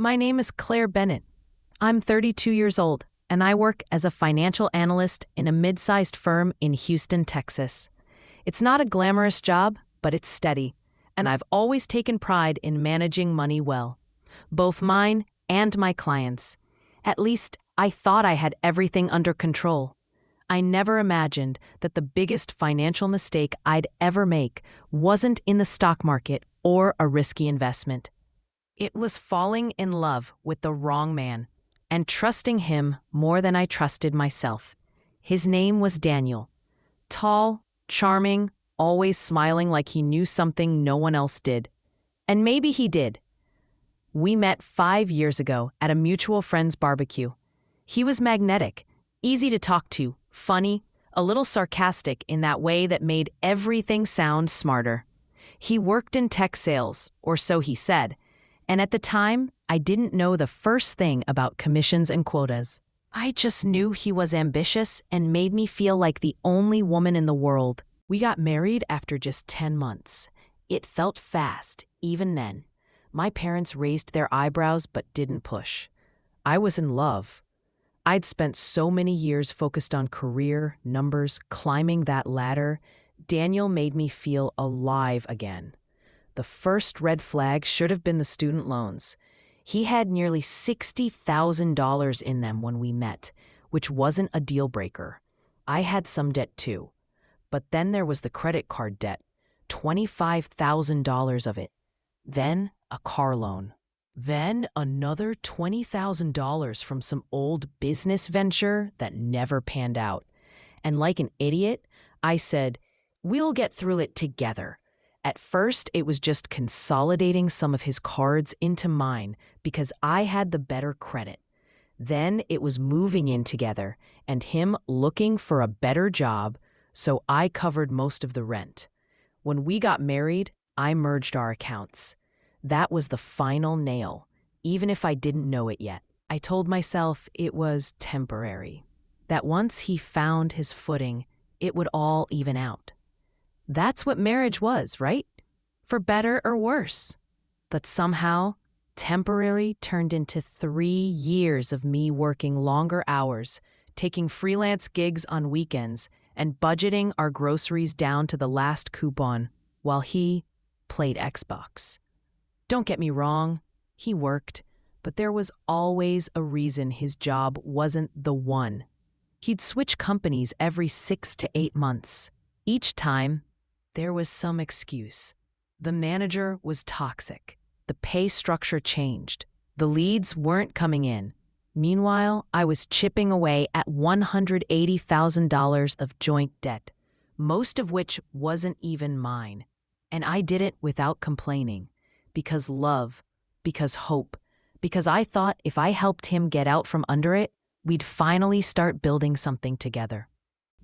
My name is Claire Bennett. I'm 32 years old, and I work as a financial analyst in a mid-sized firm in Houston, Texas. It's not a glamorous job, but it's steady, and I've always taken pride in managing money well, both mine and my clients'. At least, I thought I had everything under control. I never imagined that the biggest financial mistake I'd ever make wasn't in the stock market or a risky investment. It was falling in love with the wrong man and trusting him more than I trusted myself. His name was Daniel. Tall, charming, always smiling like he knew something no one else did. And maybe he did. We met 5 years ago at a mutual friend's barbecue. He was magnetic, easy to talk to, funny, a little sarcastic in that way that made everything sound smarter. He worked in tech sales, or so he said, and at the time, I didn't know the first thing about commissions and quotas. I just knew he was ambitious and made me feel like the only woman in the world. We got married after just 10 months. It felt fast, even then. My parents raised their eyebrows but didn't push. I was in love. I'd spent so many years focused on career, numbers, climbing that ladder. Daniel made me feel alive again. The first red flag should have been the student loans. He had nearly $60,000 in them when we met, which wasn't a deal breaker. I had some debt too. But then there was the credit card debt, $25,000 of it. Then a car loan. Then another $20,000 from some old business venture that never panned out. And like an idiot, I said, "We'll get through it together." At first, it was just consolidating some of his cards into mine because I had the better credit. Then it was moving in together and him looking for a better job, so I covered most of the rent. When we got married, I merged our accounts. That was the final nail, even if I didn't know it yet. I told myself it was temporary, that once he found his footing, it would all even out. That's what marriage was, right? For better or worse. But somehow, temporary turned into 3 years of me working longer hours, taking freelance gigs on weekends, and budgeting our groceries down to the last coupon, while he played Xbox. Don't get me wrong, he worked, but there was always a reason his job wasn't the one. He'd switch companies every 6 to 8 months. Each time, there was some excuse. The manager was toxic. The pay structure changed. The leads weren't coming in. Meanwhile, I was chipping away at $180,000 of joint debt, most of which wasn't even mine. And I did it without complaining. Because love, because hope, because I thought if I helped him get out from under it, we'd finally start building something together.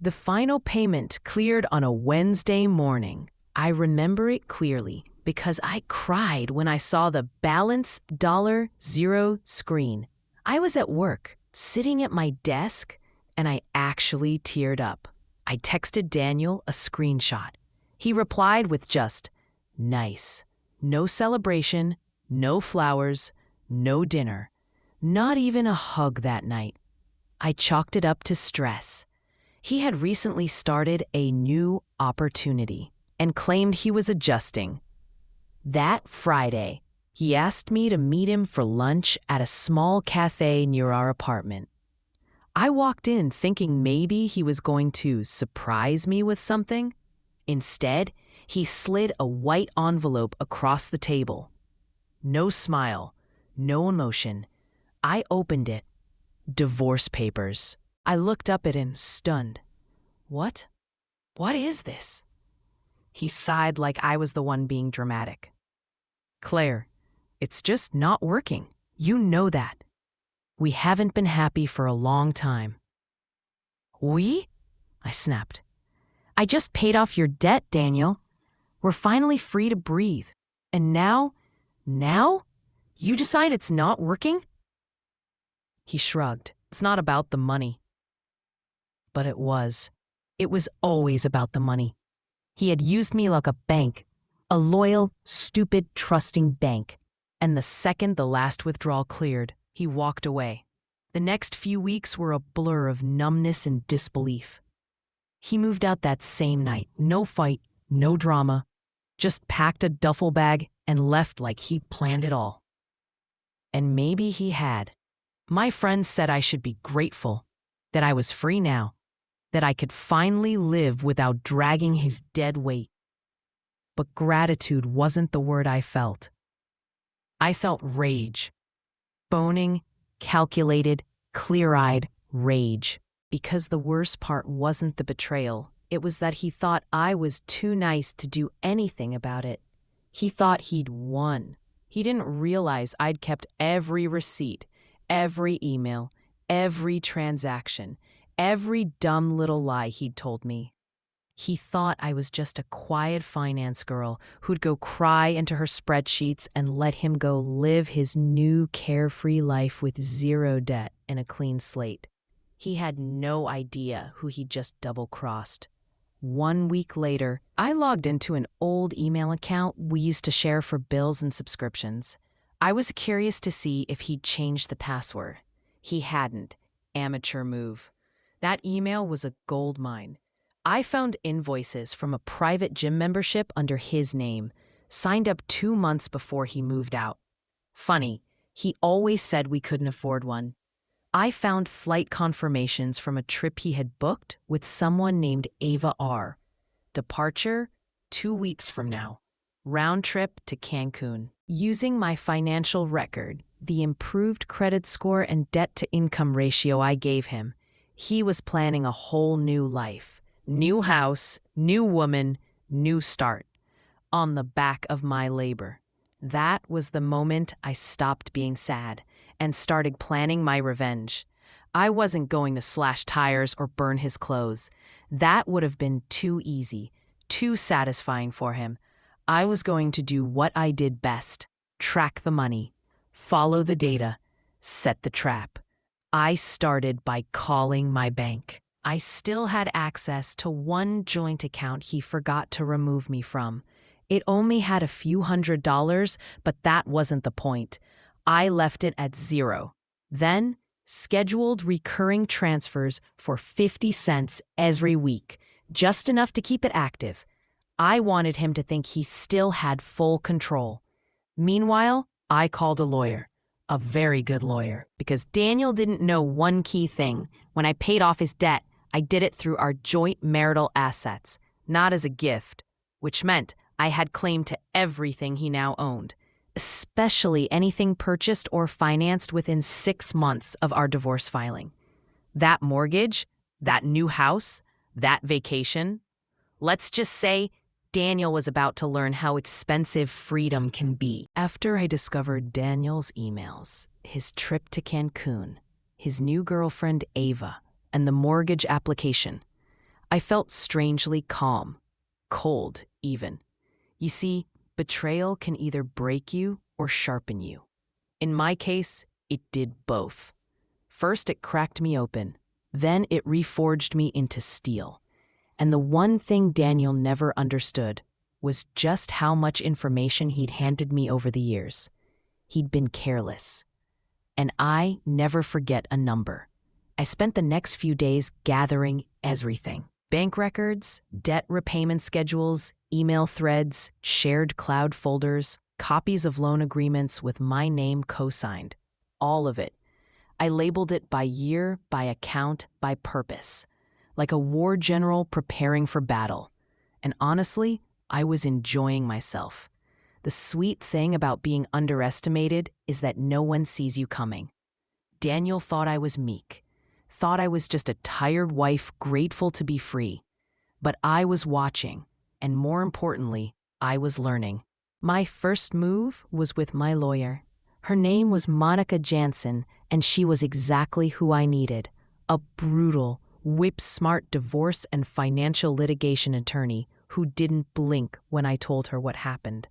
The final payment cleared on a Wednesday morning. I remember it clearly because I cried when I saw the balance $0 screen. I was at work, sitting at my desk, and I actually teared up. I texted Daniel a screenshot. He replied with just, "Nice." No celebration, no flowers, no dinner, not even a hug that night. I chalked it up to stress. He had recently started a new opportunity and claimed he was adjusting. That Friday, he asked me to meet him for lunch at a small cafe near our apartment. I walked in thinking maybe he was going to surprise me with something. Instead, he slid a white envelope across the table. No smile, no emotion. I opened it. Divorce papers. I looked up at him, stunned. What? What is this? He sighed like I was the one being dramatic. "Claire, it's just not working. You know that. We haven't been happy for a long time." "We?" I snapped. "I just paid off your debt, Daniel. We're finally free to breathe. And now, you decide it's not working?" He shrugged. "It's not about the money." But it was. It was always about the money. He had used me like a bank, a loyal, stupid, trusting bank. And the second the last withdrawal cleared, he walked away. The next few weeks were a blur of numbness and disbelief. He moved out that same night, no fight, no drama, just packed a duffel bag and left like he'd planned it all. And maybe he had. My friends said I should be grateful, that I was free now, that I could finally live without dragging his dead weight. But gratitude wasn't the word I felt. I felt rage. Boning, calculated, clear-eyed rage. Because the worst part wasn't the betrayal. It was that he thought I was too nice to do anything about it. He thought he'd won. He didn't realize I'd kept every receipt, every email, every transaction, every dumb little lie he'd told me. He thought I was just a quiet finance girl who'd go cry into her spreadsheets and let him go live his new carefree life with zero debt and a clean slate. He had no idea who he'd just double-crossed. 1 week later, I logged into an old email account we used to share for bills and subscriptions. I was curious to see if he'd changed the password. He hadn't. Amateur move. That email was a gold mine. I found invoices from a private gym membership under his name, signed up 2 months before he moved out. Funny, he always said we couldn't afford one. I found flight confirmations from a trip he had booked with someone named Ava R. Departure, 2 weeks from now. Round trip to Cancun. Using my financial record, the improved credit score and debt-to-income ratio I gave him, he was planning a whole new life. New house, new woman, new start. On the back of my labor. That was the moment I stopped being sad and started planning my revenge. I wasn't going to slash tires or burn his clothes. That would have been too easy, too satisfying for him. I was going to do what I did best: track the money, follow the data, set the trap. I started by calling my bank. I still had access to one joint account he forgot to remove me from. It only had a few $100s, but that wasn't the point. I left it at zero. Then, scheduled recurring transfers for 50 cents every week, just enough to keep it active. I wanted him to think he still had full control. Meanwhile, I called a lawyer, a very good lawyer, because Daniel didn't know one key thing. When I paid off his debt, I did it through our joint marital assets, not as a gift, which meant I had claim to everything he now owned, especially anything purchased or financed within 6 months of our divorce filing. That mortgage, that new house, that vacation. Let's just say Daniel was about to learn how expensive freedom can be. After I discovered Daniel's emails, his trip to Cancun, his new girlfriend Ava, and the mortgage application, I felt strangely calm, cold even. You see, betrayal can either break you or sharpen you. In my case, it did both. First, it cracked me open. Then it reforged me into steel. And the one thing Daniel never understood was just how much information he'd handed me over the years. He'd been careless. And I never forget a number. I spent the next few days gathering everything. Bank records, debt repayment schedules, email threads, shared cloud folders, copies of loan agreements with my name co-signed. All of it. I labeled it by year, by account, by purpose. Like a war general preparing for battle. And honestly, I was enjoying myself. The sweet thing about being underestimated is that no one sees you coming. Daniel thought I was meek. Thought I was just a tired wife grateful to be free. But I was watching, and more importantly, I was learning. My first move was with my lawyer. Her name was Monica Jansen, and she was exactly who I needed. A brutal, whip-smart divorce and financial litigation attorney who didn't blink when I told her what happened.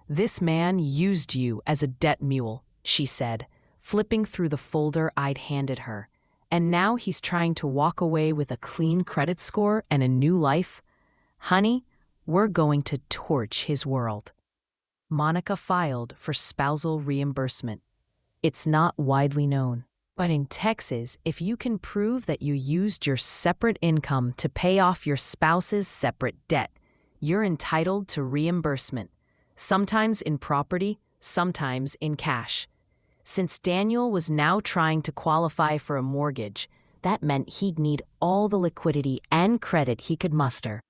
"This man used you as a debt mule," she said, flipping through the folder I'd handed her. "And now he's trying to walk away with a clean credit score and a new life? Honey, we're going to torch his world." Monica filed for spousal reimbursement. It's not widely known, but in Texas, if you can prove that you used your separate income to pay off your spouse's separate debt, you're entitled to reimbursement, sometimes in property, sometimes in cash. Since Daniel was now trying to qualify for a mortgage, that meant he'd need all the liquidity and credit he could muster.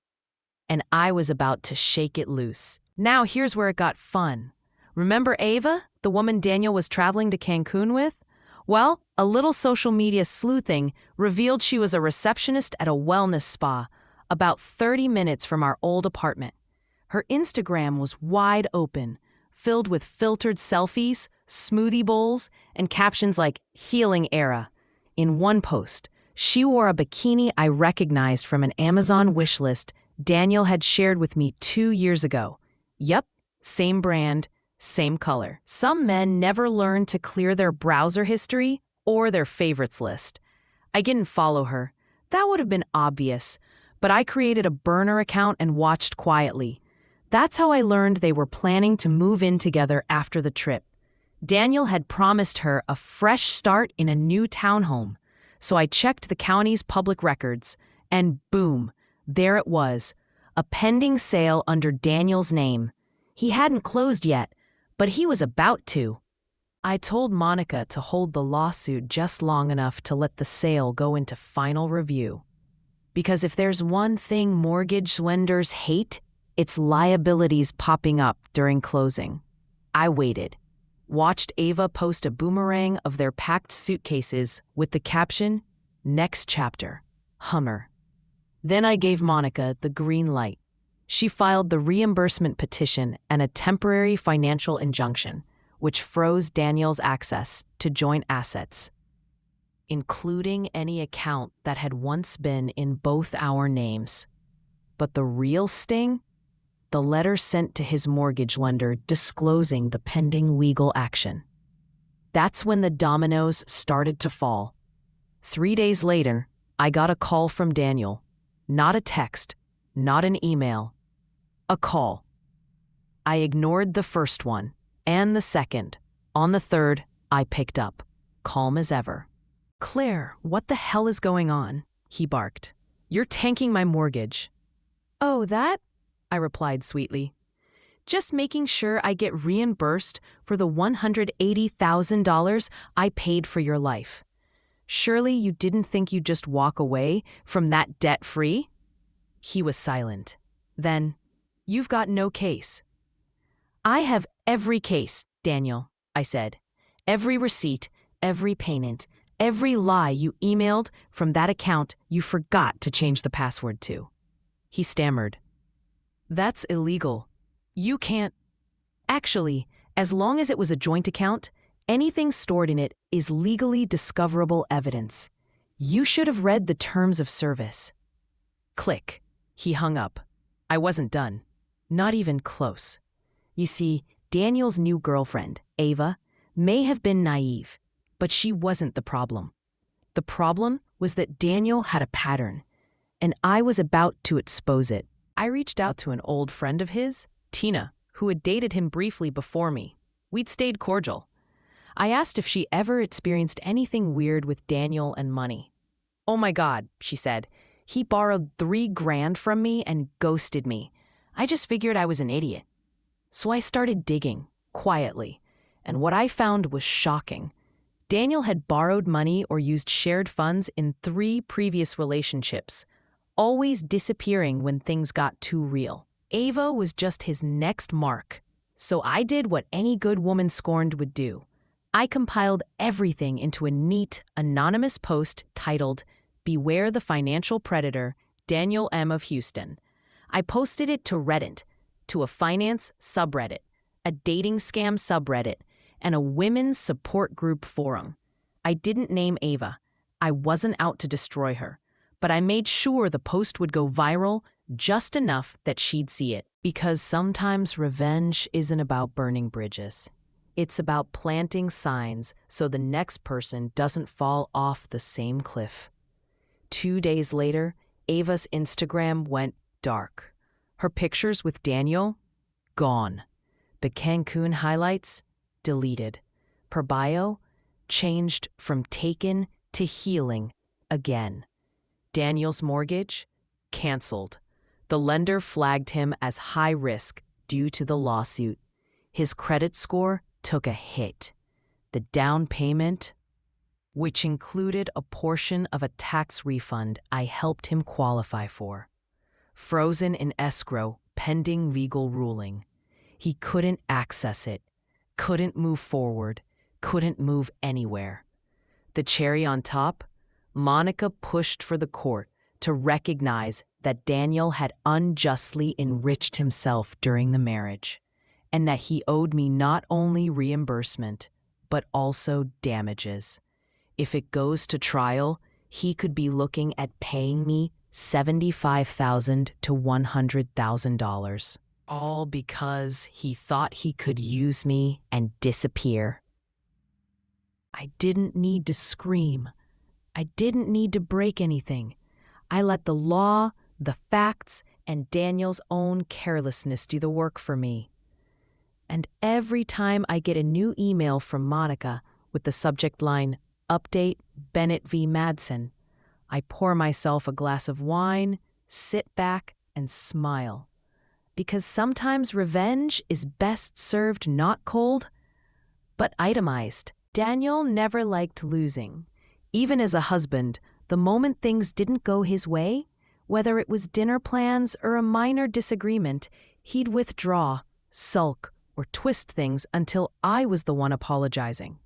And I was about to shake it loose. Now here's where it got fun. Remember Ava, the woman Daniel was traveling to Cancun with? Well, a little social media sleuthing revealed she was a receptionist at a wellness spa, about 30 minutes from our old apartment. Her Instagram was wide open, filled with filtered selfies, smoothie bowls, and captions like "Healing Era." In one post, she wore a bikini I recognized from an Amazon wishlist Daniel had shared with me 2 years ago. Yep, same brand, same color. Some men never learn to clear their browser history or their favorites list. I didn't follow her. That would have been obvious, but I created a burner account and watched quietly. That's how I learned they were planning to move in together after the trip. Daniel had promised her a fresh start in a new townhome, so I checked the county's public records, and boom, there it was, a pending sale under Daniel's name. He hadn't closed yet, but he was about to. I told Monica to hold the lawsuit just long enough to let the sale go into final review. Because if there's one thing mortgage lenders hate, it's liabilities popping up during closing. I waited, watched Ava post a boomerang of their packed suitcases with the caption, "Next chapter, Hummer." Then I gave Monica the green light. She filed the reimbursement petition and a temporary financial injunction, which froze Daniel's access to joint assets, including any account that had once been in both our names. But the real sting? The letter sent to his mortgage lender disclosing the pending legal action. That's when the dominoes started to fall. 3 days later, I got a call from Daniel. Not a text, not an email. A call. I ignored the first one, and the second. On the third, I picked up, calm as ever. "Claire, what the hell is going on?" he barked. "You're tanking my mortgage." "Oh, that?" I replied sweetly. "Just making sure I get reimbursed for the $180,000 I paid for your life. Surely you didn't think you'd just walk away from that debt-free?" He was silent. Then, "You've got no case." "I have every case, Daniel," I said. "Every receipt, every payment, every lie you emailed from that account you forgot to change the password to." He stammered. "That's illegal. You can't." "Actually, as long as it was a joint account, anything stored in it is legally discoverable evidence. You should have read the terms of service." Click. He hung up. I wasn't done. Not even close. You see, Daniel's new girlfriend, Ava, may have been naive, but she wasn't the problem. The problem was that Daniel had a pattern, and I was about to expose it. I reached out to an old friend of his, Tina, who had dated him briefly before me. We'd stayed cordial. I asked if she ever experienced anything weird with Daniel and money. "Oh my God," she said. "He borrowed $3,000 from me and ghosted me. I just figured I was an idiot." So I started digging, quietly, and what I found was shocking. Daniel had borrowed money or used shared funds in 3 previous relationships, always disappearing when things got too real. Ava was just his next mark. So I did what any good woman scorned would do. I compiled everything into a neat, anonymous post titled, "Beware the Financial Predator, Daniel M. of Houston." I posted it to Reddit, to a finance subreddit, a dating scam subreddit, and a women's support group forum. I didn't name Ava. I wasn't out to destroy her. But I made sure the post would go viral just enough that she'd see it. Because sometimes revenge isn't about burning bridges. It's about planting signs so the next person doesn't fall off the same cliff. 2 days later, Ava's Instagram went dark. Her pictures with Daniel? Gone. The Cancun highlights? Deleted. Per bio? Changed from taken to healing again. Daniel's mortgage? Cancelled. The lender flagged him as high risk due to the lawsuit. His credit score took a hit. The down payment, which included a portion of a tax refund I helped him qualify for, frozen in escrow pending legal ruling. He couldn't access it, couldn't move forward, couldn't move anywhere. The cherry on top? Monica pushed for the court to recognize that Daniel had unjustly enriched himself during the marriage, and that he owed me not only reimbursement, but also damages. If it goes to trial, he could be looking at paying me $75,000 to $100,000. All because he thought he could use me and disappear. I didn't need to scream. I didn't need to break anything. I let the law, the facts, and Daniel's own carelessness do the work for me. And every time I get a new email from Monica with the subject line, Update Bennett v. Madsen, I pour myself a glass of wine, sit back, and smile. Because sometimes revenge is best served not cold, but itemized. Daniel never liked losing. Even as a husband, the moment things didn't go his way, whether it was dinner plans or a minor disagreement, he'd withdraw, sulk, or twist things until I was the one apologizing.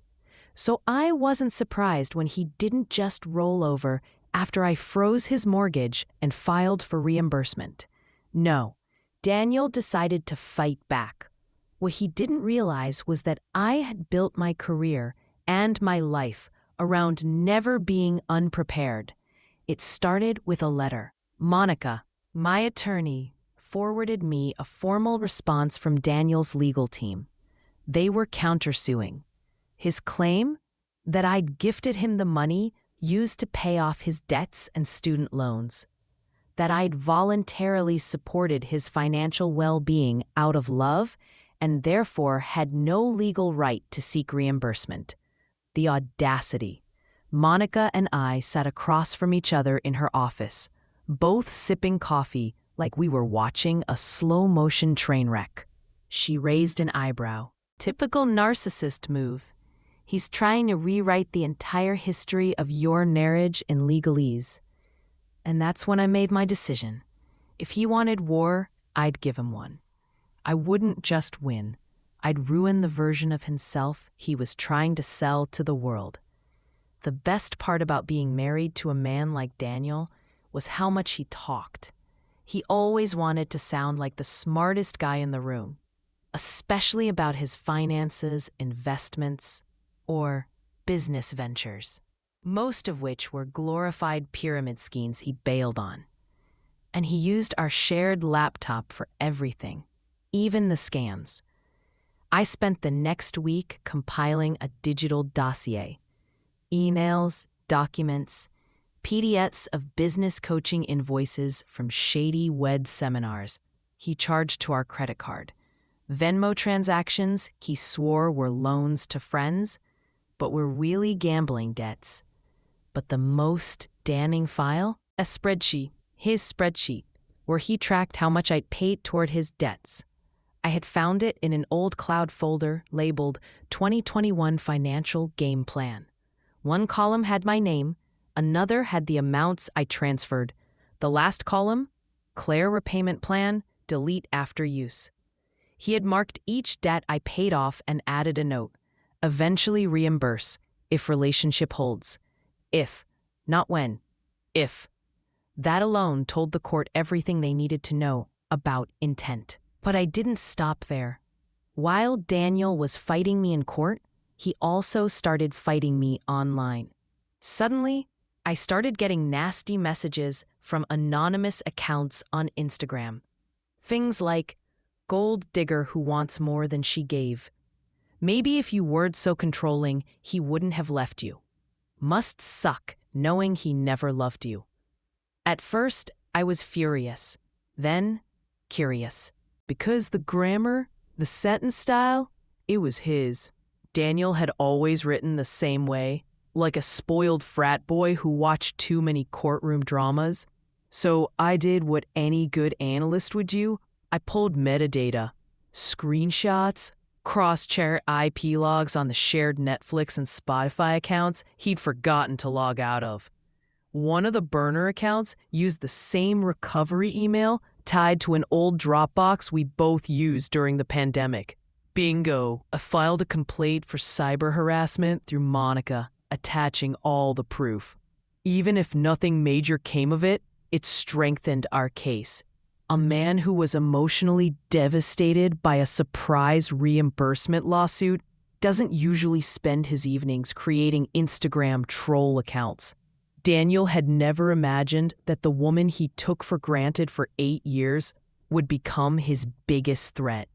So I wasn't surprised when he didn't just roll over after I froze his mortgage and filed for reimbursement. No, Daniel decided to fight back. What he didn't realize was that I had built my career and my life around never being unprepared. It started with a letter. Monica, my attorney, forwarded me a formal response from Daniel's legal team. They were countersuing. His claim? That I'd gifted him the money used to pay off his debts and student loans. That I'd voluntarily supported his financial well-being out of love and therefore had no legal right to seek reimbursement. The audacity. Monica and I sat across from each other in her office, both sipping coffee like we were watching a slow-motion train wreck. She raised an eyebrow. Typical narcissist move. He's trying to rewrite the entire history of your marriage in legalese. And that's when I made my decision. If he wanted war, I'd give him one. I wouldn't just win. I'd ruin the version of himself he was trying to sell to the world. The best part about being married to a man like Daniel was how much he talked. He always wanted to sound like the smartest guy in the room, especially about his finances, investments, or business ventures, most of which were glorified pyramid schemes he bailed on. And he used our shared laptop for everything, even the scans. I spent the next week compiling a digital dossier, emails, documents, PDFs of business coaching invoices from shady WED seminars he charged to our credit card, Venmo transactions he swore were loans to friends, but were really gambling debts. But the most damning file? A spreadsheet, his spreadsheet, where he tracked how much I'd paid toward his debts. I had found it in an old cloud folder labeled 2021 Financial Game Plan. One column had my name, another had the amounts I transferred. The last column, Claire repayment plan, delete after use. He had marked each debt I paid off and added a note. Eventually reimburse, if relationship holds. If, not when. If. That alone told the court everything they needed to know about intent. But I didn't stop there. While Daniel was fighting me in court, he also started fighting me online. Suddenly, I started getting nasty messages from anonymous accounts on Instagram. Things like, gold digger who wants more than she gave. Maybe if you weren't so controlling, he wouldn't have left you. Must suck knowing he never loved you. At first, I was furious. Then, curious. Because the grammar, The sentence style, it was his. Daniel had always written the same way, like a spoiled frat boy who watched too many courtroom dramas. So I did what any good analyst would do. I pulled metadata, screenshots, cross-checked IP logs on the shared Netflix and Spotify accounts he'd forgotten to log out of. One of the burner accounts used the same recovery email tied to an old Dropbox we both used during the pandemic. Bingo! I filed a complaint for cyber harassment through Monica, attaching all the proof. Even if nothing major came of it, it strengthened our case. A man who was emotionally devastated by a surprise reimbursement lawsuit doesn't usually spend his evenings creating Instagram troll accounts. Daniel had never imagined that the woman he took for granted for 8 years would become his biggest threat.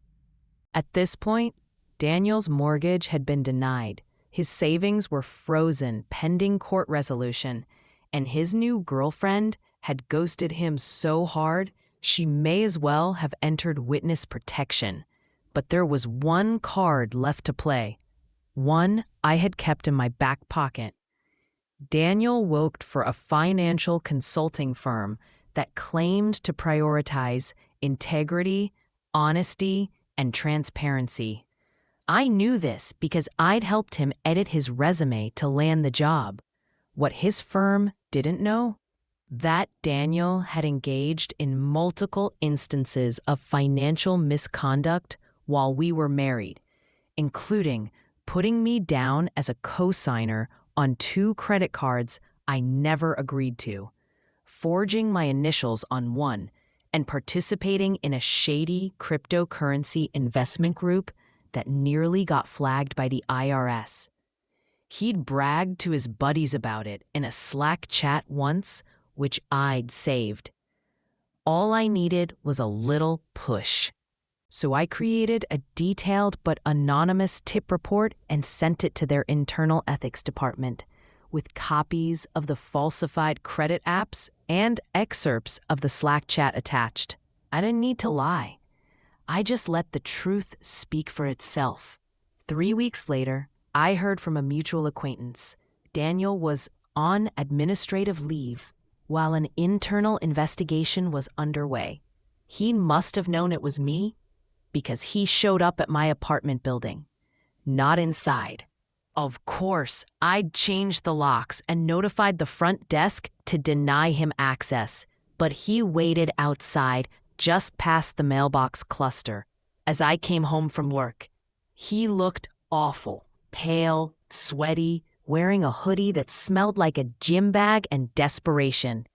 At this point, Daniel's mortgage had been denied. His savings were frozen pending court resolution, and his new girlfriend had ghosted him so hard she may as well have entered witness protection. But there was one card left to play, one I had kept in my back pocket. Daniel worked for a financial consulting firm that claimed to prioritize integrity, honesty, and transparency. I knew this because I'd helped him edit his resume to land the job. What his firm didn't know? That Daniel had engaged in multiple instances of financial misconduct while we were married, including putting me down as a co-signer on 2 credit cards I never agreed to, forging my initials on one, and participating in a shady cryptocurrency investment group that nearly got flagged by the IRS. He'd bragged to his buddies about it in a Slack chat once, which I'd saved. All I needed was a little push. So I created a detailed but anonymous tip report and sent it to their internal ethics department, with copies of the falsified credit apps and excerpts of the Slack chat attached. I didn't need to lie. I just let the truth speak for itself. 3 weeks later, I heard from a mutual acquaintance. Daniel was on administrative leave while an internal investigation was underway. He must have known it was me because he showed up at my apartment building, not inside. Of course, I'd changed the locks and notified the front desk to deny him access, but he waited outside just past the mailbox cluster as I came home from work. He looked awful, pale, sweaty, wearing a hoodie that smelled like a gym bag and desperation.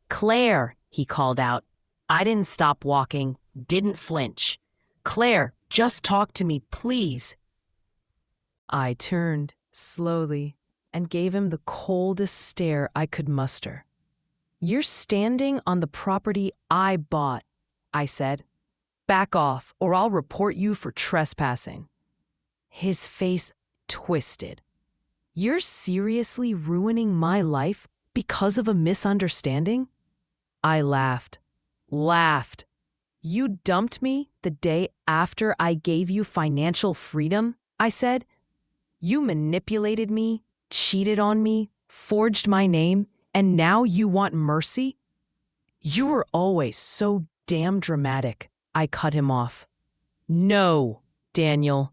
"Claire," he called out. I didn't stop walking, didn't flinch. "Claire, just talk to me, please." I turned slowly and gave him the coldest stare I could muster. "You're standing on the property I bought," I said. "Back off, or I'll report you for trespassing." His face twisted. "You're seriously ruining my life because of a misunderstanding?" I laughed. "You dumped me the day after I gave you financial freedom," I said. "You manipulated me, cheated on me, forged my name, and now you want mercy?" "You were always so damn dramatic," I cut him off. "No, Daniel.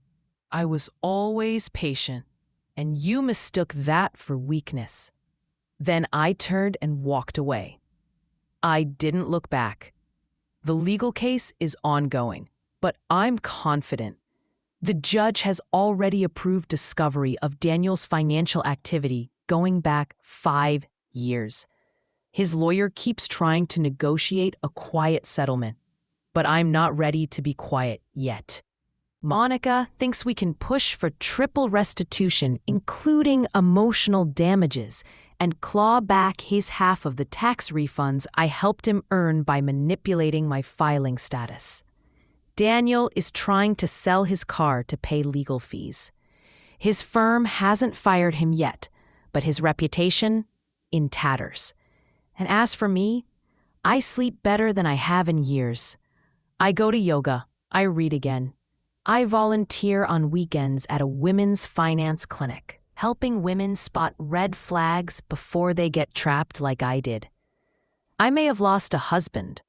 I was always patient, and you mistook that for weakness." Then I turned and walked away. I didn't look back. The legal case is ongoing, but I'm confident. The judge has already approved discovery of Daniel's financial activity going back 5 years. His lawyer keeps trying to negotiate a quiet settlement, but I'm not ready to be quiet yet. Monica thinks we can push for triple restitution, including emotional damages, and claw back his half of the tax refunds I helped him earn by manipulating my filing status. Daniel is trying to sell his car to pay legal fees. His firm hasn't fired him yet, but his reputation in tatters. And as for me, I sleep better than I have in years. I go to yoga, I read again, I volunteer on weekends at a women's finance clinic, helping women spot red flags before they get trapped like I did. I may have lost a husband,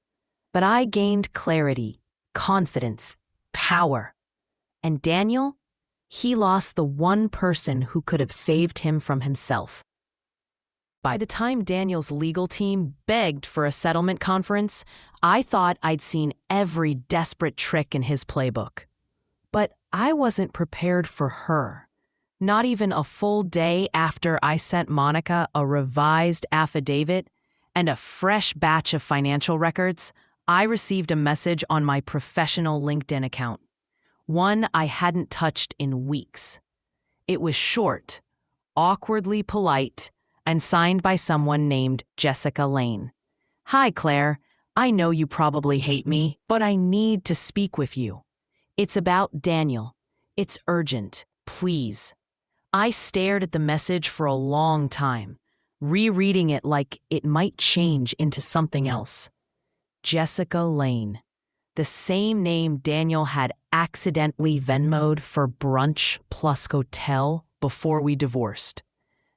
but I gained clarity, confidence, power. And Daniel? He lost the one person who could have saved him from himself. By the time Daniel's legal team begged for a settlement conference, I thought I'd seen every desperate trick in his playbook. But I wasn't prepared for her. Not even a full day after I sent Monica a revised affidavit and a fresh batch of financial records, I received a message on my professional LinkedIn account, one I hadn't touched in weeks. It was short, awkwardly polite, and signed by someone named Jessica Lane. "Hi, Claire. I know you probably hate me, but I need to speak with you. It's about Daniel. It's urgent. Please." I stared at the message for a long time, rereading it like it might change into something else. Jessica Lane. The same name Daniel had accidentally Venmo'd for brunch plus hotel before we divorced.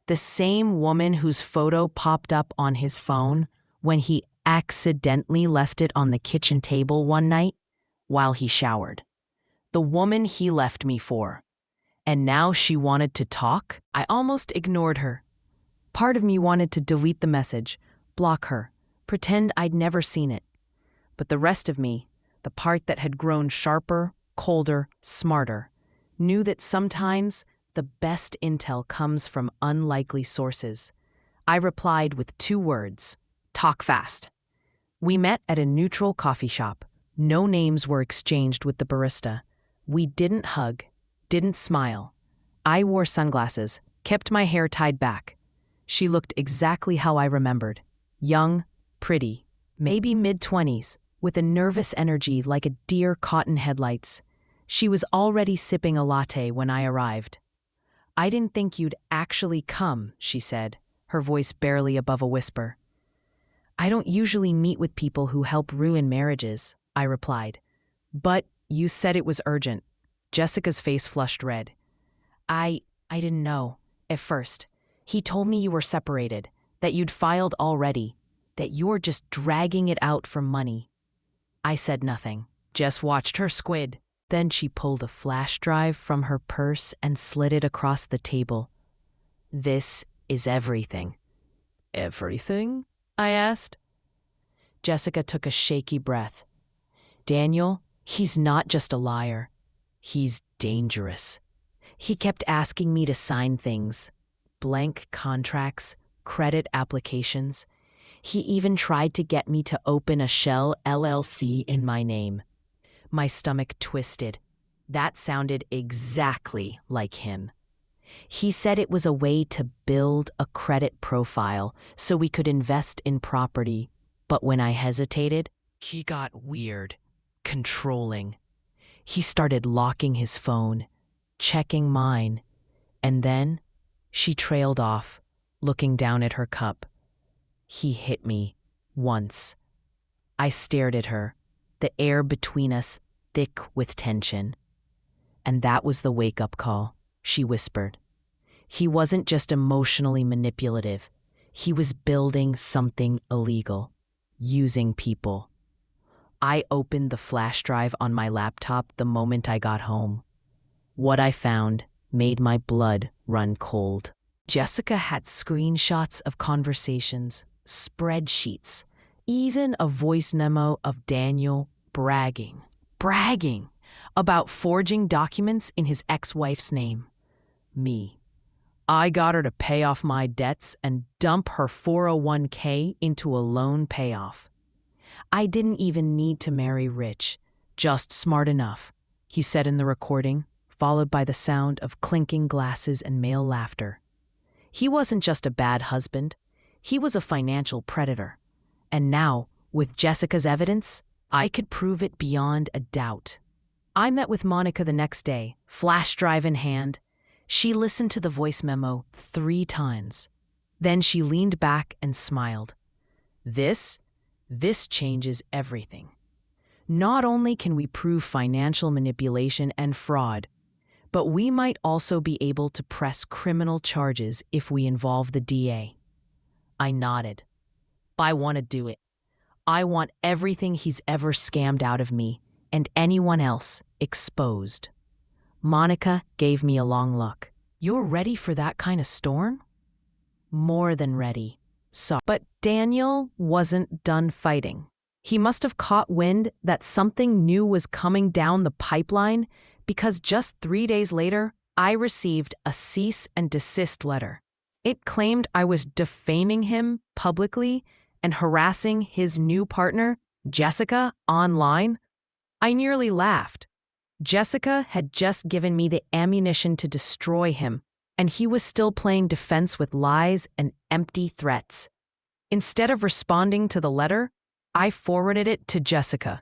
The same woman whose photo popped up on his phone when he accidentally left it on the kitchen table one night while he showered. The woman he left me for. And now she wanted to talk? I almost ignored her. Part of me wanted to delete the message, block her, pretend I'd never seen it. But the rest of me, the part that had grown sharper, colder, smarter, knew that sometimes the best intel comes from unlikely sources. I replied with 2 words: talk fast. We met at a neutral coffee shop. No names were exchanged with the barista. We didn't hug, didn't smile. I wore sunglasses, kept my hair tied back. She looked exactly how I remembered. Young, pretty, maybe mid-20s, with a nervous energy like a deer caught in headlights. She was already sipping a latte when I arrived. "I didn't think you'd actually come," she said, her voice barely above a whisper. "I don't usually meet with people who help ruin marriages," I replied. "But you said it was urgent." Jessica's face flushed red. I didn't know. At first. He told me you were separated, that you'd filed already, that you're just dragging it out for money." I said nothing, just watched her squid. Then she pulled a flash drive from her purse and slid it across the table. "This is everything." "Everything?" I asked. Jessica took a shaky breath. "Daniel, he's not just a liar. He's dangerous. He kept asking me to sign things. Blank contracts, credit applications. He even tried to get me to open a shell LLC in my name." My stomach twisted. That sounded exactly like him. He said it was a way to build a credit profile so we could invest in property. But when I hesitated, he got weird, controlling. He started locking his phone, checking mine, and then she trailed off, looking down at her cup. He hit me once. I stared at her, the air between us thick with tension. "And that was the wake-up call," she whispered. "He wasn't just emotionally manipulative. He was building something illegal, using people." I opened the flash drive on my laptop the moment I got home. What I found made my blood run cold. Jessica had screenshots of conversations, spreadsheets, even a voice memo of Daniel bragging about forging documents in his ex-wife's name. Me. I got her to pay off my debts and dump her 401k into a loan payoff. "I didn't even need to marry rich, just smart enough," he said in the recording, followed by the sound of clinking glasses and male laughter. He wasn't just a bad husband, he was a financial predator. And now, with Jessica's evidence, I could prove it beyond a doubt. I met with Monica the next day, flash drive in hand. She listened to the voice memo 3 times. Then she leaned back and smiled. This changes everything. Not only can we prove financial manipulation and fraud, but we might also be able to press criminal charges if we involve the DA. I nodded. I want to do it. I want everything he's ever scammed out of me and anyone else exposed. Monica gave me a long look. You're ready for that kind of storm? More than ready. But Daniel wasn't done fighting. He must have caught wind that something new was coming down the pipeline because just 3 days later, I received a cease and desist letter. It claimed I was defaming him publicly and harassing his new partner, Jessica, online. I nearly laughed. Jessica had just given me the ammunition to destroy him, and he was still playing defense with lies and empty threats. Instead of responding to the letter, I forwarded it to Jessica.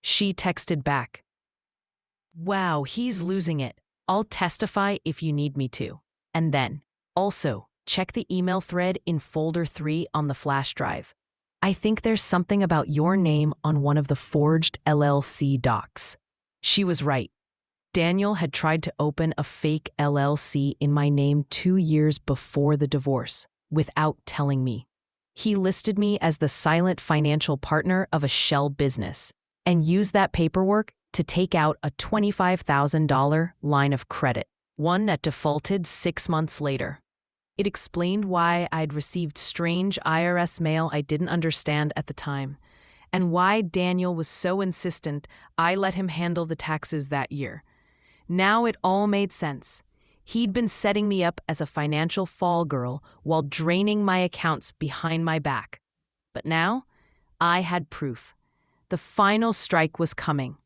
She texted back, "Wow, he's losing it. I'll testify if you need me to." And then, also, check the email thread in folder 3 on the flash drive. I think there's something about your name on one of the forged LLC docs. She was right. Daniel had tried to open a fake LLC in my name 2 years before the divorce, without telling me. He listed me as the silent financial partner of a shell business and used that paperwork to take out a $25,000 line of credit, one that defaulted 6 months later. It explained why I'd received strange IRS mail I didn't understand at the time, and why Daniel was so insistent I let him handle the taxes that year. Now it all made sense. He'd been setting me up as a financial fall girl while draining my accounts behind my back. But now, I had proof. The final strike was coming.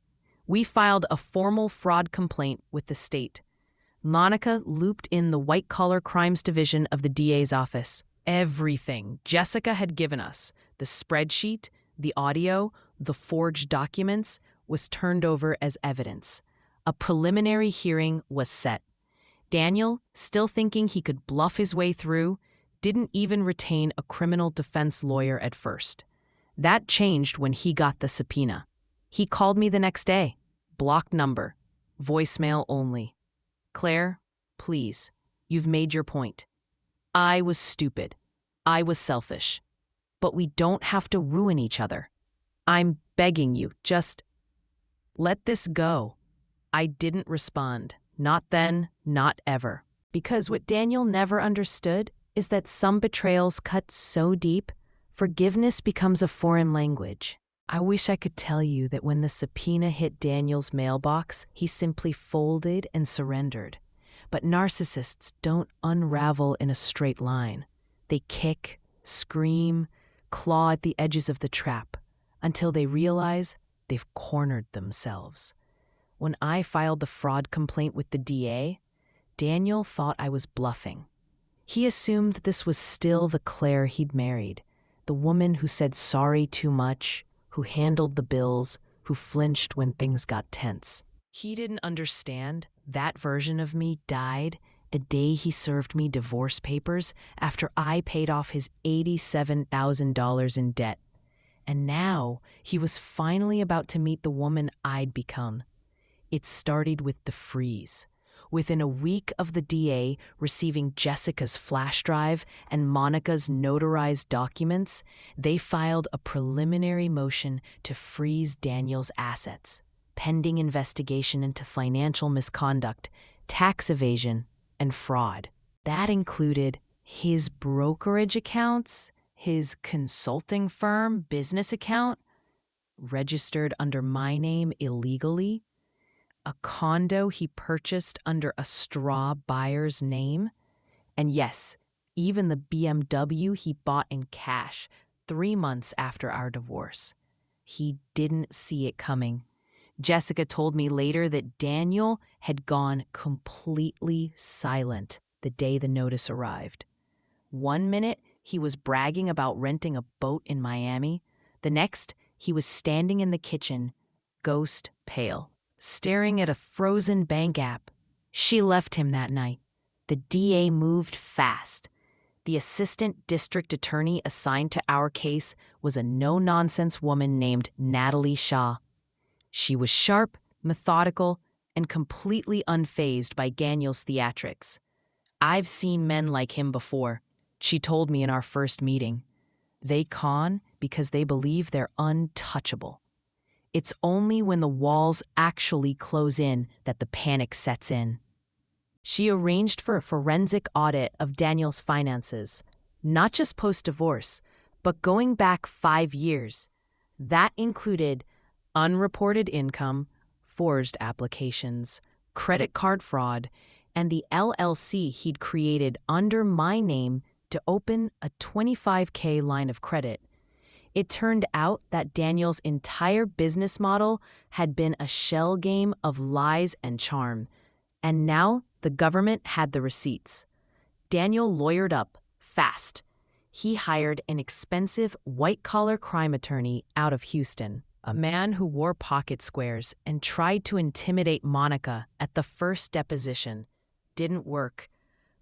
We filed a formal fraud complaint with the state. Monica looped in the white-collar crimes division of the DA's office. Everything Jessica had given us, the spreadsheet, the audio, the forged documents, was turned over as evidence. A preliminary hearing was set. Daniel, still thinking he could bluff his way through, didn't even retain a criminal defense lawyer at first. That changed when he got the subpoena. He called me the next day. Blocked number. Voicemail only. "Claire, please, you've made your point. I was stupid. I was selfish. But we don't have to ruin each other. I'm begging you, just let this go." I didn't respond. Not then, not ever. Because what Daniel never understood is that some betrayals cut so deep, forgiveness becomes a foreign language. I wish I could tell you that when the subpoena hit Daniel's mailbox, he simply folded and surrendered. But narcissists don't unravel in a straight line. They kick, scream, claw at the edges of the trap until they realize they've cornered themselves. When I filed the fraud complaint with the DA, Daniel thought I was bluffing. He assumed this was still the Claire he'd married, the woman who said sorry too much, who handled the bills, who flinched when things got tense. He didn't understand that version of me died the day he served me divorce papers after I paid off his $87,000 in debt. And now he was finally about to meet the woman I'd become. It started with the freeze. Within a week of the DA receiving Jessica's flash drive and Monica's notarized documents, they filed a preliminary motion to freeze Daniel's assets, pending investigation into financial misconduct, tax evasion, and fraud. That included his brokerage accounts, his consulting firm business account, registered under my name illegally, a condo he purchased under a straw buyer's name, and yes, even the BMW he bought in cash 3 months after our divorce. He didn't see it coming. Jessica told me later that Daniel had gone completely silent the day the notice arrived. 1 minute, he was bragging about renting a boat in Miami. The next, he was standing in the kitchen, ghost pale, staring at a frozen bank app. She left him that night. The DA moved fast. The assistant district attorney assigned to our case was a no-nonsense woman named Natalie Shaw. She was sharp, methodical, and completely unfazed by Daniel's theatrics. "I've seen men like him before," she told me in our first meeting. "They con because they believe they're untouchable. It's only when the walls actually close in that the panic sets in." She arranged for a forensic audit of Daniel's finances, not just post-divorce, but going back 5 years. That included unreported income, forged applications, credit card fraud, and the LLC he'd created under my name to open a $25K line of credit. It turned out that Daniel's entire business model had been a shell game of lies and charm, and now the government had the receipts. Daniel lawyered up fast. He hired an expensive white-collar crime attorney out of Houston, a man who wore pocket squares and tried to intimidate Monica at the first deposition. Didn't work.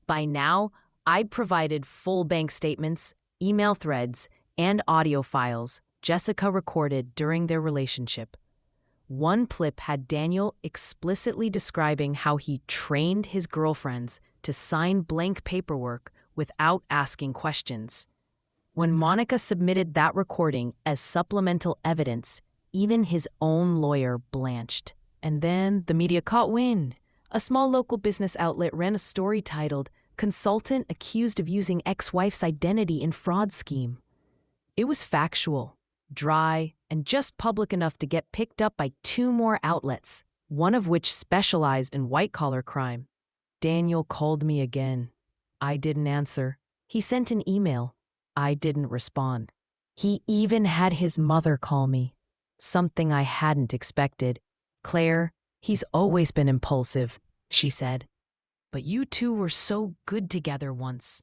By now, I'd provided full bank statements, email threads, and audio files Jessica recorded during their relationship. One clip had Daniel explicitly describing how he trained his girlfriends to sign blank paperwork without asking questions. When Monica submitted that recording as supplemental evidence, even his own lawyer blanched. And then the media caught wind. A small local business outlet ran a story titled, "Consultant Accused of Using Ex-Wife's Identity in Fraud Scheme." It was factual, dry, and just public enough to get picked up by 2 more outlets, one of which specialized in white-collar crime. Daniel called me again. I didn't answer. He sent an email. I didn't respond. He even had his mother call me, something I hadn't expected. "Claire, he's always been impulsive," she said. "But you two were so good together once.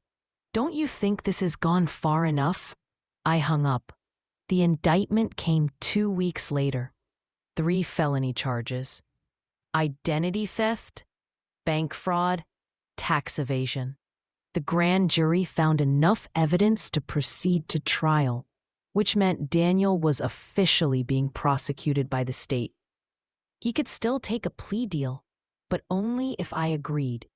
Don't you think this has gone far enough?" I hung up. The indictment came 2 weeks later. 3 felony charges: identity theft, bank fraud, tax evasion. The grand jury found enough evidence to proceed to trial, which meant Daniel was officially being prosecuted by the state. He could still take a plea deal, but only if I agreed,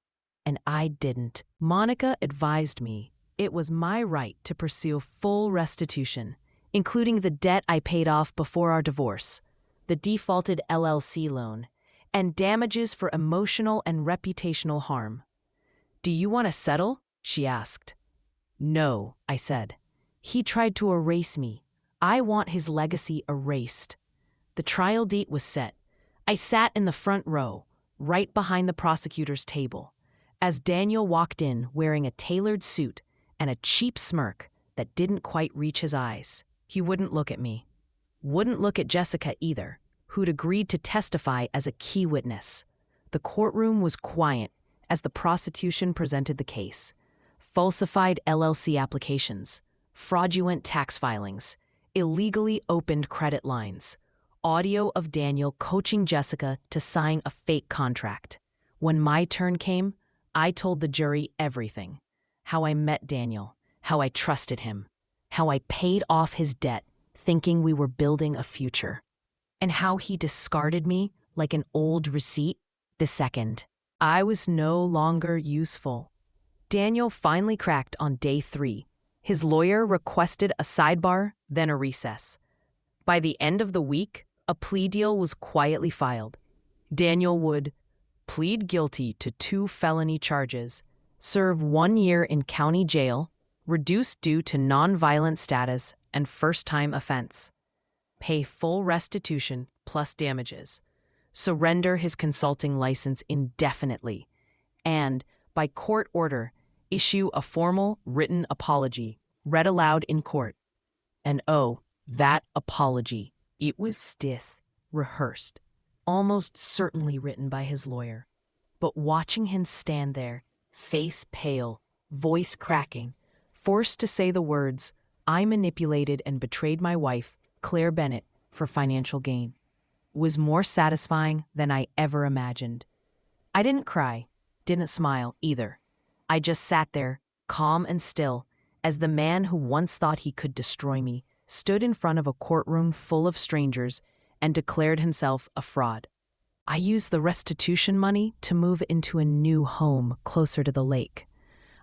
and I didn't. Monica advised me it was my right to pursue full restitution, including the debt I paid off before our divorce, the defaulted LLC loan, and damages for emotional and reputational harm. "Do you want to settle?" she asked. "No," I said. "He tried to erase me. I want his legacy erased." The trial date was set. I sat in the front row, right behind the prosecutor's table, as Daniel walked in wearing a tailored suit and a cheap smirk that didn't quite reach his eyes. He wouldn't look at me. Wouldn't look at Jessica either, who'd agreed to testify as a key witness. The courtroom was quiet as the prosecution presented the case. Falsified LLC applications, fraudulent tax filings, illegally opened credit lines, audio of Daniel coaching Jessica to sign a fake contract. When my turn came, I told the jury everything. How I met Daniel, how I trusted him, how I paid off his debt thinking we were building a future, and how he discarded me like an old receipt the second I was no longer useful. Daniel finally cracked on day 3. His lawyer requested a sidebar, then a recess. By the end of the week, a plea deal was quietly filed. Daniel would plead guilty to 2 felony charges, serve 1 year in county jail, reduced due to nonviolent status and first-time offense, pay full restitution plus damages, surrender his consulting license indefinitely, and, by court order, issue a formal written apology, read aloud in court. And oh, that apology. It was stiff, rehearsed, almost certainly written by his lawyer. But watching him stand there, face pale, voice cracking, forced to say the words, "I manipulated and betrayed my wife, Claire Bennett, for financial gain," was more satisfying than I ever imagined. I didn't cry, didn't smile either. I just sat there, calm and still, as the man who once thought he could destroy me stood in front of a courtroom full of strangers and declared himself a fraud. I used the restitution money to move into a new home closer to the lake.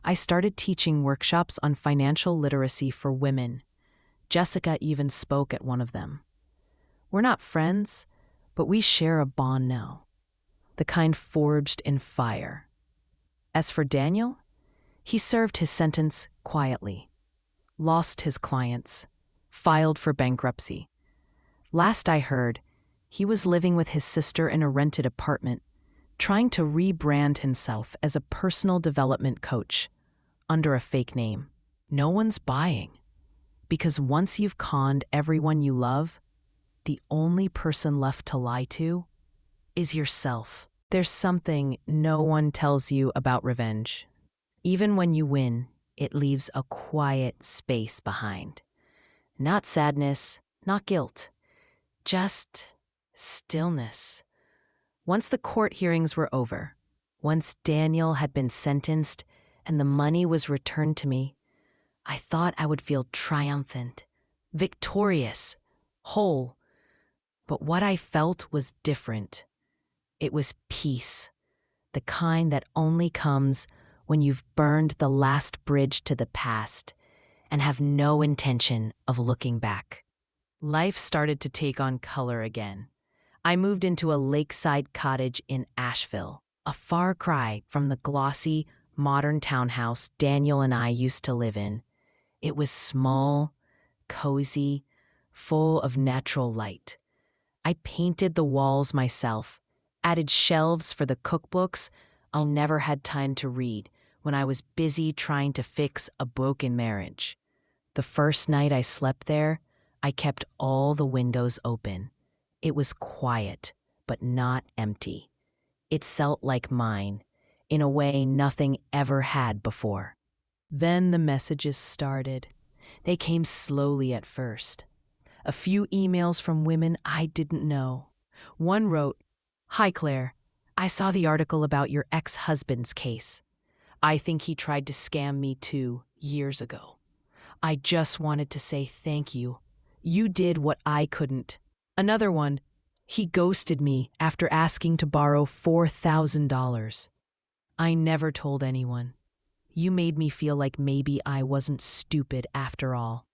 I started teaching workshops on financial literacy for women. Jessica even spoke at one of them. We're not friends, but we share a bond now, the kind forged in fire. As for Daniel, he served his sentence quietly, lost his clients, filed for bankruptcy. Last I heard, he was living with his sister in a rented apartment, trying to rebrand himself as a personal development coach under a fake name. No one's buying, because once you've conned everyone you love, the only person left to lie to is yourself. There's something no one tells you about revenge. Even when you win, it leaves a quiet space behind. Not sadness, not guilt, just stillness. Once the court hearings were over, once Daniel had been sentenced and the money was returned to me, I thought I would feel triumphant, victorious, whole. But what I felt was different. It was peace, the kind that only comes when you've burned the last bridge to the past and have no intention of looking back. Life started to take on color again. I moved into a lakeside cottage in Asheville, a far cry from the glossy, modern townhouse Daniel and I used to live in. It was small, cozy, full of natural light. I painted the walls myself, added shelves for the cookbooks I never had time to read when I was busy trying to fix a broken marriage. The first night I slept there, I kept all the windows open. It was quiet, but not empty. It felt like mine, in a way nothing ever had before. Then the messages started. They came slowly at first. A few emails from women I didn't know. One wrote, "Hi Claire, I saw the article about your ex-husband's case. I think he tried to scam me too, years ago. I just wanted to say thank you. You did what I couldn't." Another one, "He ghosted me after asking to borrow $4,000. I never told anyone. You made me feel like maybe I wasn't stupid after all."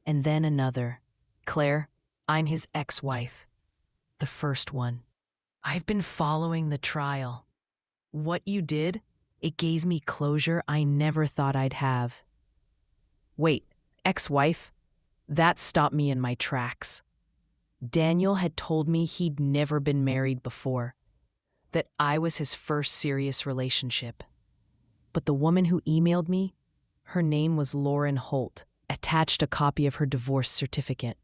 And then another, "Claire, I'm his ex-wife." The first one, "I've been following the trial. What you did, it gave me closure I never thought I'd have." Wait, ex-wife? That stopped me in my tracks. Daniel had told me he'd never been married before, that I was his first serious relationship. But the woman who emailed me, her name was Lauren Holt, attached a copy of her divorce certificate.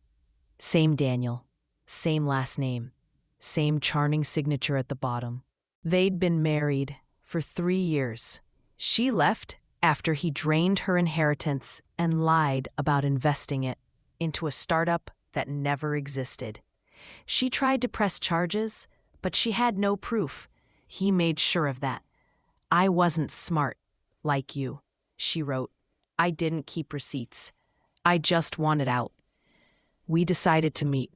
Same Daniel, same last name, same charming signature at the bottom. They'd been married for 3 years. She left after he drained her inheritance and lied about investing it into a startup that never existed. She tried to press charges, but she had no proof. He made sure of that. "I wasn't smart, like you," she wrote. "I didn't keep receipts. I just wanted out." We decided to meet.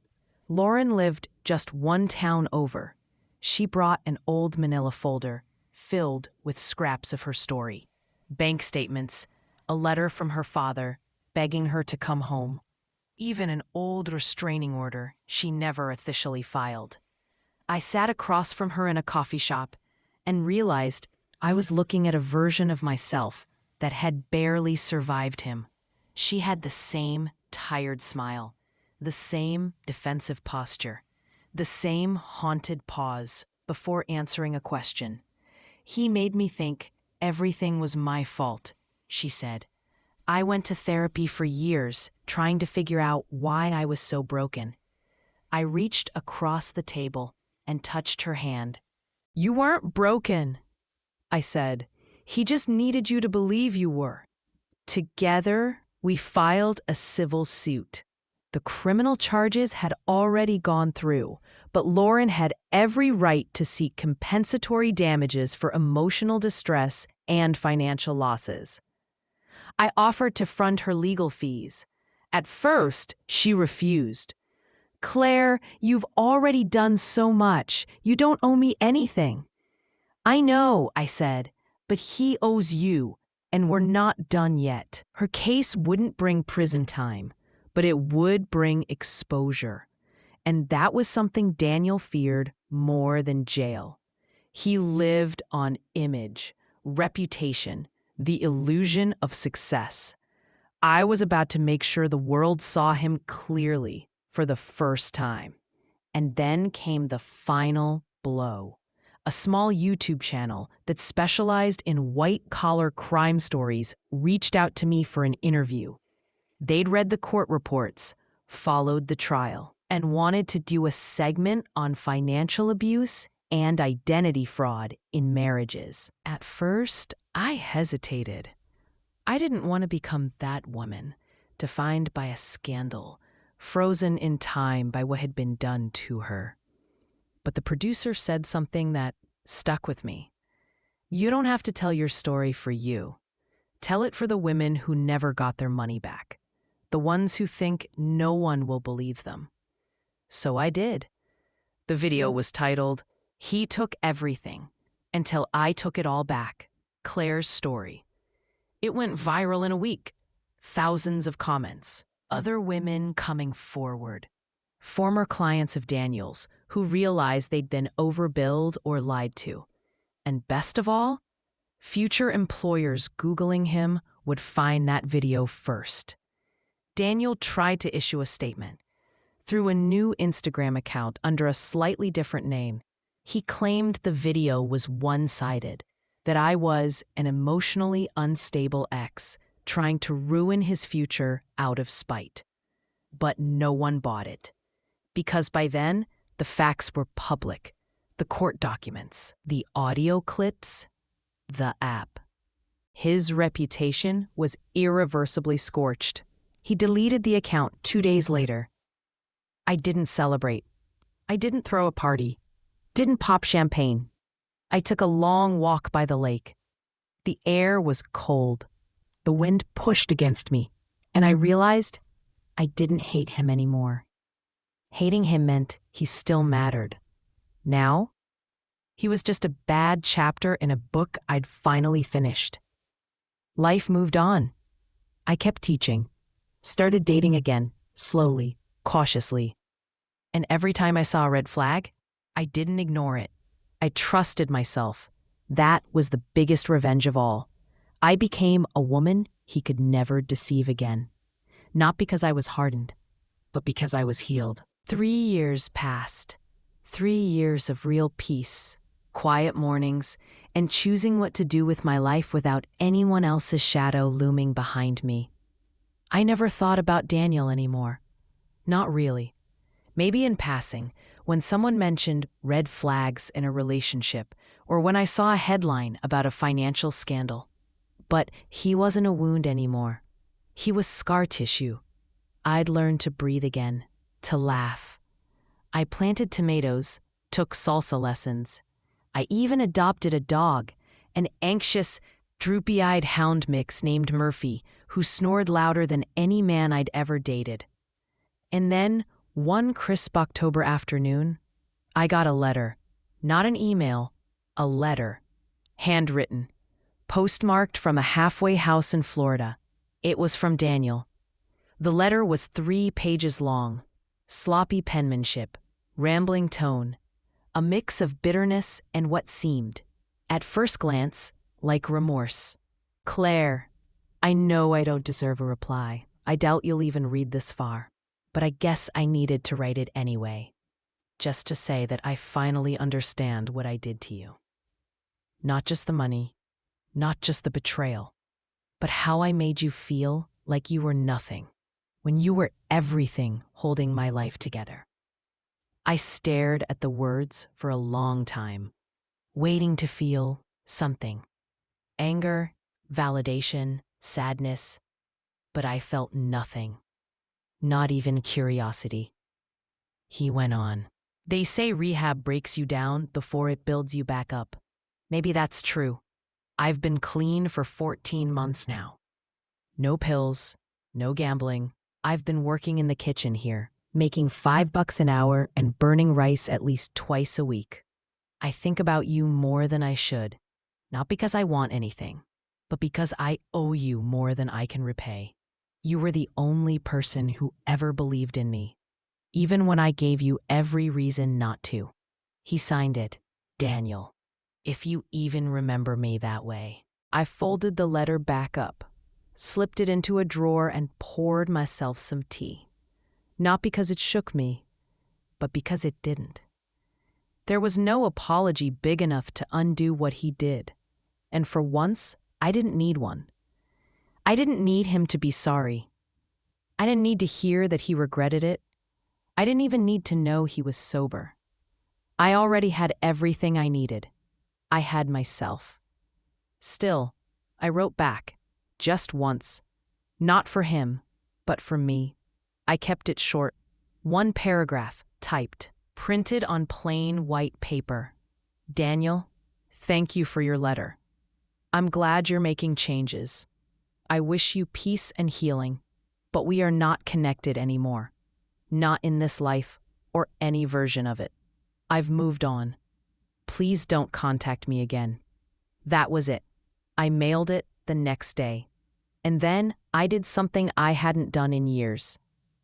Lauren lived just one town over. She brought an old manila folder filled with scraps of her story. Bank statements, a letter from her father begging her to come home, even an old restraining order she never officially filed. I sat across from her in a coffee shop and realized I was looking at a version of myself that had barely survived him. She had the same tired smile, the same defensive posture, the same haunted pause before answering a question. "He made me think everything was my fault," she said. "I went to therapy for years trying to figure out why I was so broken." I reached across the table and touched her hand. "You weren't broken," I said. "He just needed you to believe you were." Together, we filed a civil suit. The criminal charges had already gone through, but Lauren had every right to seek compensatory damages for emotional distress and financial losses. I offered to front her legal fees. At first, she refused. Claire, you've already done so much. You don't owe me anything. I know, I said, but he owes you, and we're not done yet. Her case wouldn't bring prison time, but it would bring exposure. And that was something Daniel feared more than jail. He lived on image, reputation, the illusion of success. I was about to make sure the world saw him clearly for the first time. And then came the final blow. A small YouTube channel that specialized in white-collar crime stories reached out to me for an interview. They'd read the court reports, followed the trial, and wanted to do a segment on financial abuse and identity fraud in marriages. At first, I hesitated. I didn't want to become that woman, defined by a scandal, frozen in time by what had been done to her. But the producer said something that stuck with me. You don't have to tell your story for you. Tell it for the women who never got their money back, the ones who think no one will believe them. So I did. The video was titled, "He Took Everything Until I Took It All Back, Claire's Story." It went viral in a week. Thousands of comments, other women coming forward, former clients of Daniel's who realized they'd been overbilled or lied to. And best of all, future employers Googling him would find that video first. Daniel tried to issue a statement. Through a new Instagram account under a slightly different name, he claimed the video was one-sided, that I was an emotionally unstable ex trying to ruin his future out of spite. But no one bought it. Because by then, the facts were public. The court documents, the audio clips, the app. His reputation was irreversibly scorched. He deleted the account 2 days later. I didn't celebrate. I didn't throw a party. Didn't pop champagne. I took a long walk by the lake. The air was cold. The wind pushed against me, and I realized I didn't hate him anymore. Hating him meant he still mattered. Now, he was just a bad chapter in a book I'd finally finished. Life moved on. I kept teaching, started dating again, slowly, cautiously. And every time I saw a red flag, I didn't ignore it. I trusted myself. That was the biggest revenge of all. I became a woman he could never deceive again. Not because I was hardened, but because I was healed. 3 years passed. 3 years of real peace, quiet mornings, and choosing what to do with my life without anyone else's shadow looming behind me. I never thought about Daniel anymore. Not really. Maybe in passing, when someone mentioned red flags in a relationship, or when I saw a headline about a financial scandal. But he wasn't a wound anymore. He was scar tissue. I'd learned to breathe again, to laugh. I planted tomatoes, took salsa lessons. I even adopted a dog, an anxious, droopy-eyed hound mix named Murphy, who snored louder than any man I'd ever dated. And then, one crisp October afternoon, I got a letter. Not an email, a letter. Handwritten. Postmarked from a halfway house in Florida. It was from Daniel. The letter was 3 pages long. Sloppy penmanship, rambling tone, a mix of bitterness and what seemed, at first glance, like remorse. Claire, I know I don't deserve a reply. I doubt you'll even read this far. But I guess I needed to write it anyway. Just to say that I finally understand what I did to you. Not just the money, not just the betrayal, but how I made you feel like you were nothing, when you were everything holding my life together. I stared at the words for a long time, waiting to feel something. Anger, validation, sadness, but I felt nothing. Not even curiosity. He went on. They say rehab breaks you down before it builds you back up. Maybe that's true. I've been clean for 14 months now. No pills, no gambling. I've been working in the kitchen here, making $5 an hour and burning rice at least twice a week. I think about you more than I should, not because I want anything, but because I owe you more than I can repay. You were the only person who ever believed in me, even when I gave you every reason not to. He signed it, Daniel. If you even remember me that way. I folded the letter back up, slipped it into a drawer, and poured myself some tea. Not because it shook me, but because it didn't. There was no apology big enough to undo what he did, and for once, I didn't need one. I didn't need him to be sorry. I didn't need to hear that he regretted it. I didn't even need to know he was sober. I already had everything I needed. I had myself. Still, I wrote back, just once. Not for him, but for me. I kept it short. One paragraph, typed, printed on plain white paper. Daniel, thank you for your letter. I'm glad you're making changes. I wish you peace and healing, but we are not connected anymore. Not in this life or any version of it. I've moved on. Please don't contact me again. That was it. I mailed it the next day. And then I did something I hadn't done in years.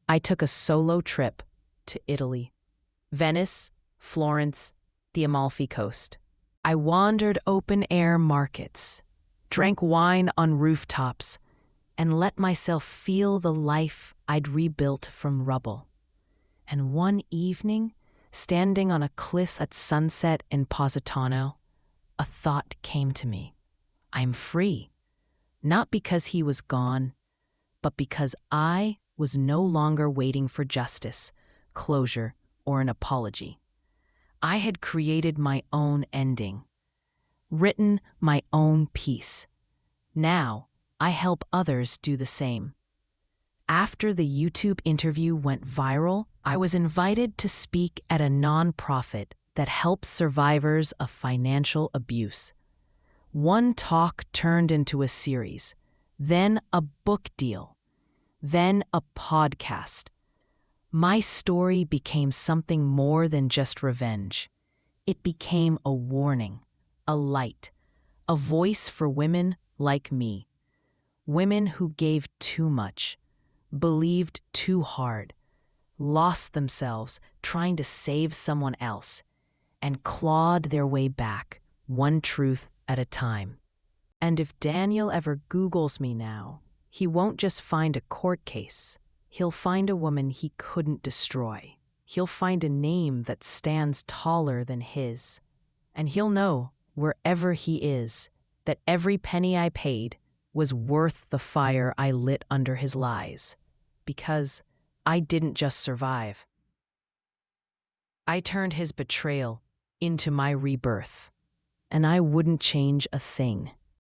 I took a solo trip to Italy. Venice, Florence, the Amalfi Coast. I wandered open-air markets, drank wine on rooftops, and let myself feel the life I'd rebuilt from rubble. And one evening, standing on a cliff at sunset in Positano, a thought came to me. I'm free, not because he was gone, but because I was no longer waiting for justice, closure, or an apology. I had created my own ending, written my own piece. Now, I help others do the same. After the YouTube interview went viral, I was invited to speak at a nonprofit that helps survivors of financial abuse. One talk turned into a series, then a book deal, then a podcast. My story became something more than just revenge. It became a warning, a light, a voice for women like me. Women who gave too much, believed too hard, lost themselves trying to save someone else, and clawed their way back, one truth at a time. And if Daniel ever Googles me now, he won't just find a court case. He'll find a woman he couldn't destroy. He'll find a name that stands taller than his. And he'll know, wherever he is, that every penny I paid was worth the fire I lit under his lies. Because I didn't just survive. I turned his betrayal into my rebirth. And I wouldn't change a thing.